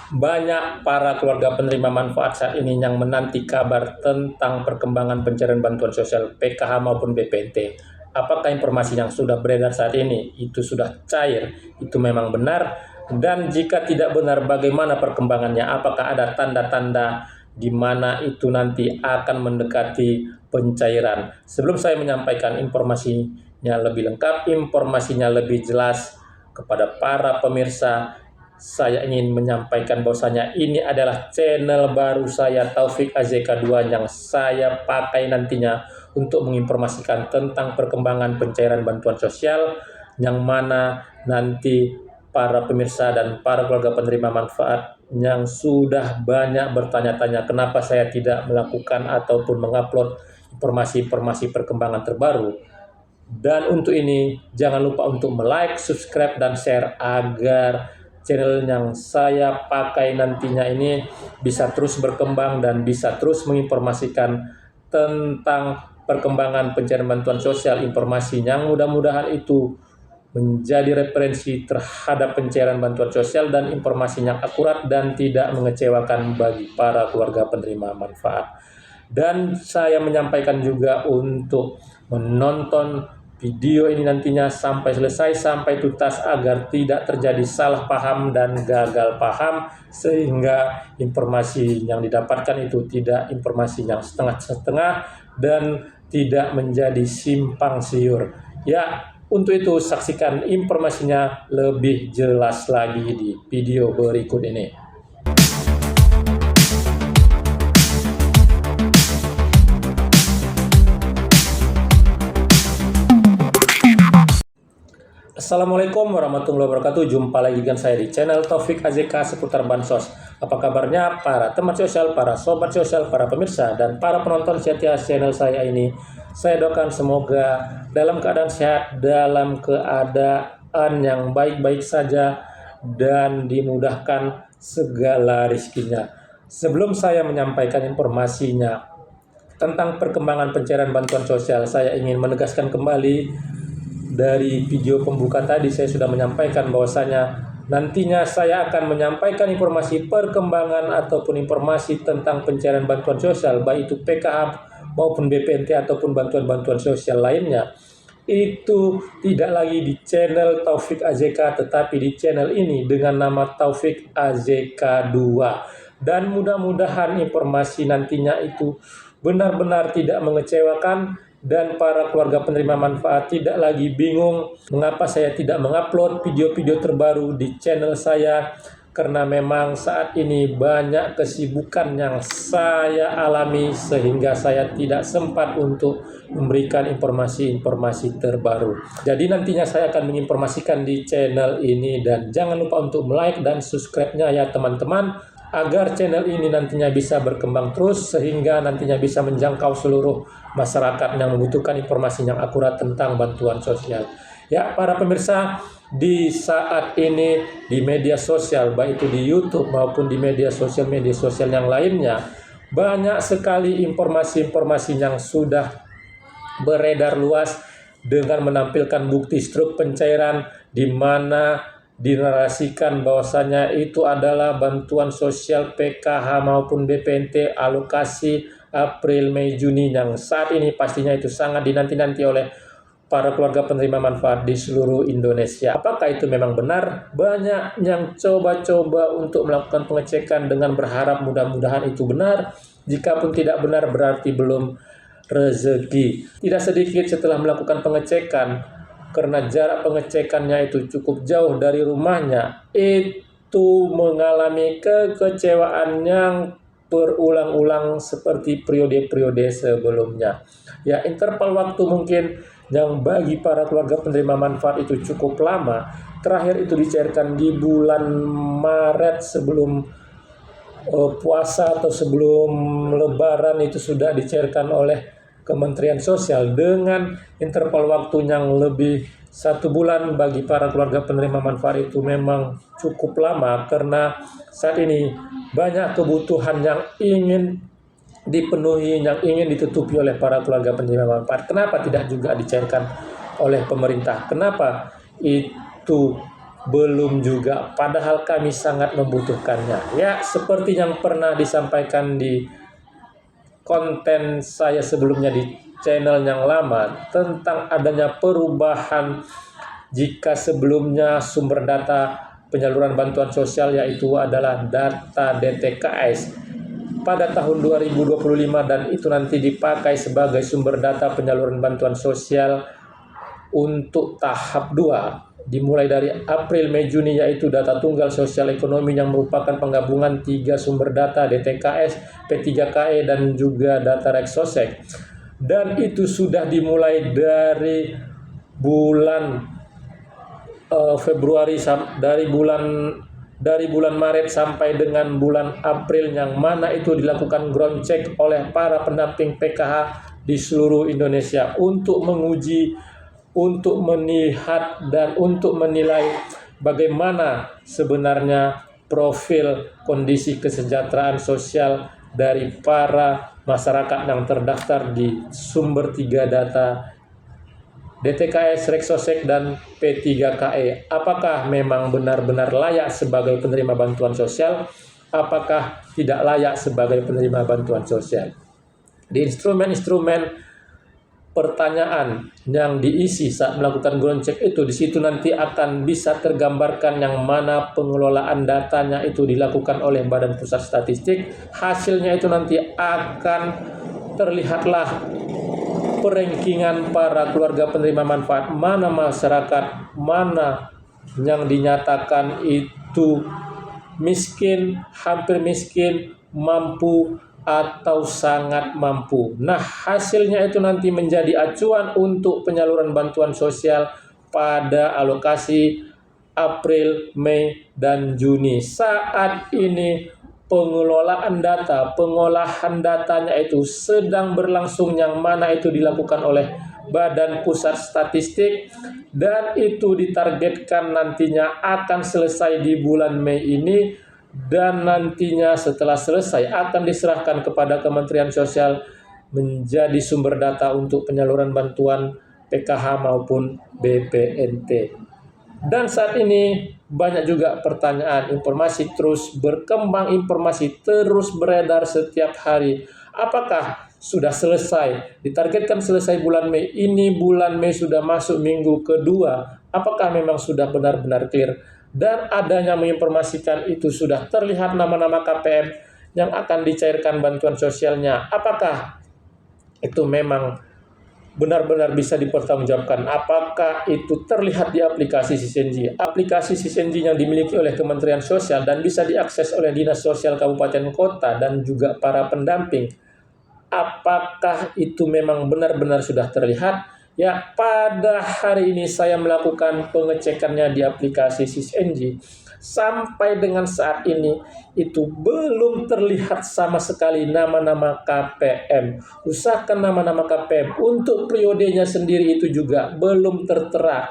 Banyak para keluarga penerima manfaat saat ini yang menanti kabar tentang perkembangan pencairan bantuan sosial PKH maupun BPNT. Apakah informasi yang sudah beredar saat ini itu sudah cair? Itu memang benar? Dan jika tidak benar, bagaimana perkembangannya? Apakah ada tanda-tanda di mana itu nanti akan mendekati pencairan? Sebelum saya menyampaikan informasinya lebih lengkap, informasinya lebih jelas kepada para pemirsa, saya ingin menyampaikan bahwasanya ini adalah channel baru saya, Taufik AZK2, yang saya pakai nantinya untuk menginformasikan tentang perkembangan pencairan bantuan sosial, yang mana nanti para pemirsa dan para keluarga penerima manfaat yang sudah banyak bertanya-tanya kenapa saya tidak melakukan ataupun mengupload informasi-informasi perkembangan terbaru. Dan untuk ini jangan lupa untuk like, subscribe, dan share agar channel yang saya pakai nantinya ini bisa terus berkembang dan bisa terus menginformasikan tentang perkembangan pencairan bantuan sosial, informasi yang mudah-mudahan itu menjadi referensi terhadap pencairan bantuan sosial dan informasi yang akurat dan tidak mengecewakan bagi para keluarga penerima manfaat. Dan saya menyampaikan juga untuk menonton video ini nantinya sampai selesai, sampai tuntas, agar tidak terjadi salah paham dan gagal paham, sehingga informasi yang didapatkan itu tidak informasi yang setengah-setengah dan tidak menjadi simpang siur. Ya, untuk itu saksikan informasinya lebih jelas lagi di video berikut ini. Assalamualaikum warahmatullahi wabarakatuh. Jumpa lagi dengan saya di channel Taufik AZK seputar bansos. Apa kabarnya para teman sosial, para sobat sosial, para pemirsa, dan para penonton setia channel saya ini? Saya doakan semoga dalam keadaan sehat, dalam keadaan yang baik-baik saja, dan dimudahkan segala rezekinya. Sebelum saya menyampaikan informasinya tentang perkembangan pencairan bantuan sosial, saya ingin menegaskan kembali, dari video pembuka tadi saya sudah menyampaikan bahwasanya nantinya saya akan menyampaikan informasi perkembangan ataupun informasi tentang pencairan bantuan sosial, baik itu PKH maupun BPNT ataupun bantuan-bantuan sosial lainnya. Itu tidak lagi di channel Taufik AZK, tetapi di channel ini dengan nama Taufik AZK2. Dan mudah-mudahan informasi nantinya itu benar-benar tidak mengecewakan, dan para keluarga penerima manfaat tidak lagi bingung mengapa saya tidak mengupload video-video terbaru di channel saya, karena memang saat ini banyak kesibukan yang saya alami sehingga saya tidak sempat untuk memberikan informasi-informasi terbaru. Jadi nantinya saya akan menginformasikan di channel ini, dan jangan lupa untuk like dan subscribe-nya ya teman-teman, agar channel ini nantinya bisa berkembang terus sehingga nantinya bisa menjangkau seluruh masyarakat yang membutuhkan informasi yang akurat tentang bantuan sosial. Ya, para pemirsa, di saat ini di media sosial, baik itu di YouTube maupun di media sosial yang lainnya, banyak sekali informasi-informasi yang sudah beredar luas dengan menampilkan bukti struk pencairan, di mana dinarasikan bahwasanya itu adalah bantuan sosial PKH maupun BPNT alokasi April, Mei, Juni, yang saat ini pastinya itu sangat dinanti-nanti oleh para keluarga penerima manfaat di seluruh Indonesia. Apakah itu memang benar? Banyak yang coba-coba untuk melakukan pengecekan dengan berharap mudah-mudahan itu benar. Jikapun tidak benar, berarti belum rezeki. Tidak sedikit setelah melakukan pengecekan, karena jarak pengecekannya itu cukup jauh dari rumahnya, itu mengalami kekecewaan yang berulang-ulang seperti periode-periode sebelumnya. Ya, interval waktu mungkin yang bagi para keluarga penerima manfaat itu cukup lama. Terakhir itu dicairkan di bulan Maret sebelum puasa atau sebelum Lebaran, itu sudah dicairkan oleh Kementerian Sosial dengan interval waktu yang lebih 1 bulan. Bagi para keluarga penerima manfaat itu memang cukup lama, karena saat ini banyak kebutuhan yang ingin dipenuhi, yang ingin ditutupi oleh para keluarga penerima manfaat. Kenapa tidak juga dicairkan oleh pemerintah? Kenapa itu belum juga, padahal kami sangat membutuhkannya. Ya, seperti yang pernah disampaikan di konten saya sebelumnya di channel yang lama tentang adanya perubahan jika sebelumnya sumber data penyaluran bantuan sosial yaitu adalah data DTKS pada tahun 2025 dan itu nanti dipakai sebagai sumber data penyaluran bantuan sosial untuk tahap 2 dimulai dari April, Mei, Juni, yaitu data tunggal sosial ekonomi yang merupakan penggabungan 3 sumber data DTKS, P3KE, dan juga data Reksosek. Dan itu sudah dimulai dari bulan Februari, dari bulan Maret sampai dengan bulan April, yang mana itu dilakukan ground check oleh para pendamping PKH di seluruh Indonesia untuk menguji, untuk melihat dan untuk menilai bagaimana sebenarnya profil kondisi kesejahteraan sosial dari para masyarakat yang terdaftar di sumber 3 data DTKS, Reksosek, dan P3KE. Apakah memang benar-benar layak sebagai penerima bantuan sosial? Apakah tidak layak sebagai penerima bantuan sosial? Di instrumen-instrumen pertanyaan yang diisi saat melakukan ground check itu, di situ nanti akan bisa tergambarkan yang mana pengelolaan datanya itu dilakukan oleh Badan Pusat Statistik. Hasilnya itu nanti akan terlihatlah perankingan para keluarga penerima manfaat, mana masyarakat mana yang dinyatakan itu miskin, hampir miskin, mampu, atau sangat mampu. Nah, hasilnya itu nanti menjadi acuan untuk penyaluran bantuan sosial pada alokasi April, Mei, dan Juni. Saat ini pengelolaan data, pengolahan datanya itu sedang berlangsung, yang mana itu dilakukan oleh Badan Pusat Statistik, dan itu ditargetkan nantinya akan selesai di bulan Mei ini, dan nantinya setelah selesai akan diserahkan kepada Kementerian Sosial menjadi sumber data untuk penyaluran bantuan PKH maupun BPNT. Dan saat ini banyak juga pertanyaan, informasi terus berkembang, informasi terus beredar setiap hari. Apakah sudah selesai? Ditargetkan selesai bulan Mei. Ini bulan Mei sudah masuk minggu kedua. Apakah memang sudah benar-benar clear? Dan adanya menginformasikan itu sudah terlihat nama-nama KPM yang akan dicairkan bantuan sosialnya. Apakah itu memang benar-benar bisa dipertanggungjawabkan? Apakah itu terlihat di aplikasi Sisenji? Aplikasi Sisenji yang dimiliki oleh Kementerian Sosial dan bisa diakses oleh Dinas Sosial Kabupaten Kota dan juga para pendamping. Apakah itu memang benar-benar sudah terlihat? Ya, pada hari ini saya melakukan pengecekannya di aplikasi Sisenji. Sampai dengan saat ini itu belum terlihat sama sekali nama-nama KPM. Usahakan nama-nama KPM untuk periodenya sendiri itu juga belum tertera.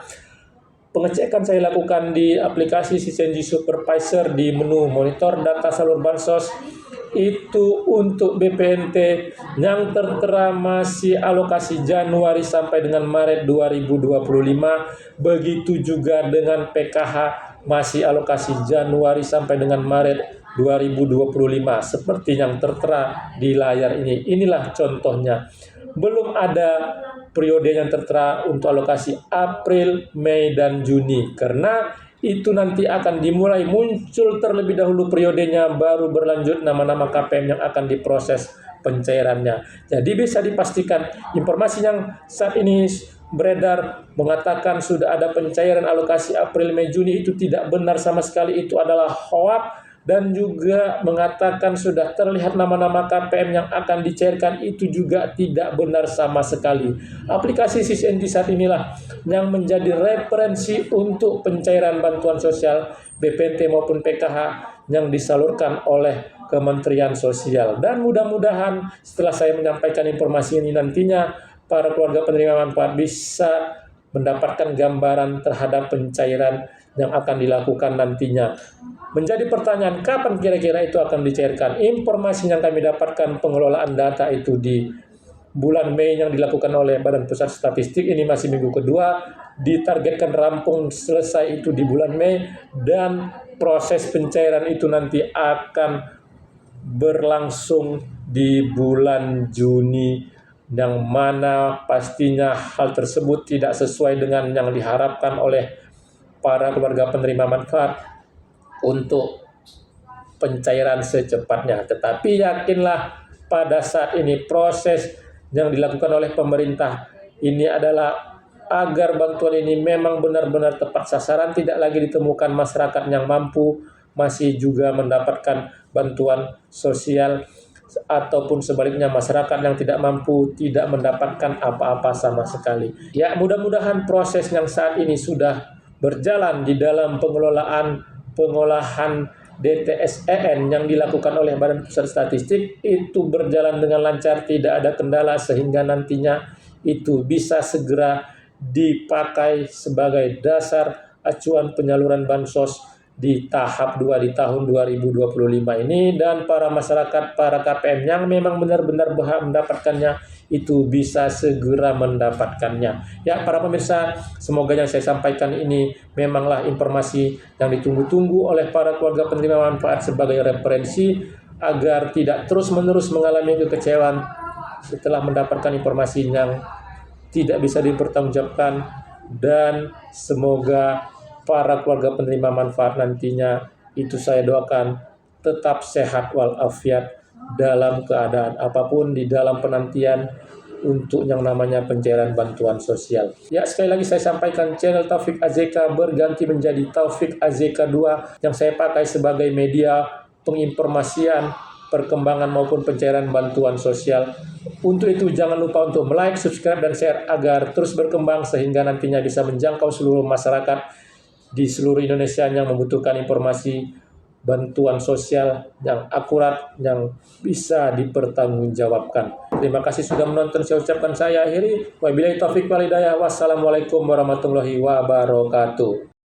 Pengecekan saya lakukan di aplikasi Sisenji Supervisor di menu monitor data salur bansos. Itu untuk BPNT yang tertera masih alokasi Januari sampai dengan Maret 2025. Begitu juga dengan PKH masih alokasi Januari sampai dengan Maret 2025 seperti yang tertera di layar ini. Inilah contohnya. Belum ada periode yang tertera untuk alokasi April, Mei, dan Juni, karena itu nanti akan dimulai muncul terlebih dahulu periodenya, baru berlanjut nama-nama KPM yang akan diproses pencairannya. Jadi bisa dipastikan informasi yang saat ini beredar mengatakan sudah ada pencairan alokasi April, Mei, Juni itu tidak benar sama sekali. Itu adalah hoax. Dan juga mengatakan sudah terlihat nama-nama KPM yang akan dicairkan itu juga tidak benar sama sekali. Aplikasi Sisenji saat inilah yang menjadi referensi untuk pencairan bantuan sosial BPNT maupun PKH yang disalurkan oleh Kementerian Sosial. Dan mudah-mudahan setelah saya menyampaikan informasi ini nantinya para keluarga penerima manfaat bisa mendapatkan gambaran terhadap pencairan yang akan dilakukan nantinya. Menjadi pertanyaan, kapan kira-kira itu akan dicairkan? Informasi yang kami dapatkan pengelolaan data itu di bulan Mei yang dilakukan oleh Badan Pusat Statistik. Ini masih minggu kedua, ditargetkan rampung selesai itu di bulan Mei, dan proses pencairan itu nanti akan berlangsung di bulan Juni, yang mana pastinya hal tersebut tidak sesuai dengan yang diharapkan oleh para keluarga penerima manfaat untuk pencairan secepatnya. Tetapi yakinlah, pada saat ini proses yang dilakukan oleh pemerintah ini adalah agar bantuan ini memang benar-benar tepat sasaran, tidak lagi ditemukan masyarakat yang mampu masih juga mendapatkan bantuan sosial, ataupun sebaliknya masyarakat yang tidak mampu tidak mendapatkan apa-apa sama sekali. Ya, mudah-mudahan proses yang saat ini sudah berjalan di dalam pengolahan DTSEN yang dilakukan oleh Badan Pusat Statistik itu berjalan dengan lancar, tidak ada kendala, sehingga nantinya itu bisa segera dipakai sebagai dasar acuan penyaluran bansos di tahap 2 di tahun 2025 ini, dan para masyarakat, para KPM yang memang benar-benar berhak mendapatkannya itu bisa segera mendapatkannya. Ya, para pemirsa, semoga yang saya sampaikan ini memanglah informasi yang ditunggu-tunggu oleh para keluarga penerima manfaat sebagai referensi agar tidak terus-menerus mengalami kekecewaan setelah mendapatkan informasi yang tidak bisa dipertanggungjawabkan, dan semoga para keluarga penerima manfaat nantinya itu saya doakan tetap sehat walafiat dalam keadaan apapun di dalam penantian untuk yang namanya pencairan bantuan sosial. Ya, sekali lagi saya sampaikan, channel Taufik AZK berganti menjadi Taufik AZK 2 yang saya pakai sebagai media penginformasian, perkembangan maupun pencairan bantuan sosial. Untuk itu jangan lupa untuk like, subscribe, dan share agar terus berkembang sehingga nantinya bisa menjangkau seluruh masyarakat di seluruh Indonesia yang membutuhkan informasi bantuan sosial yang akurat, yang bisa dipertanggungjawabkan. Terima kasih sudah menonton. Saya ucapkan, saya akhiri. Wabillahi taufiq wal hidayah. Wassalamualaikum warahmatullahi wabarakatuh.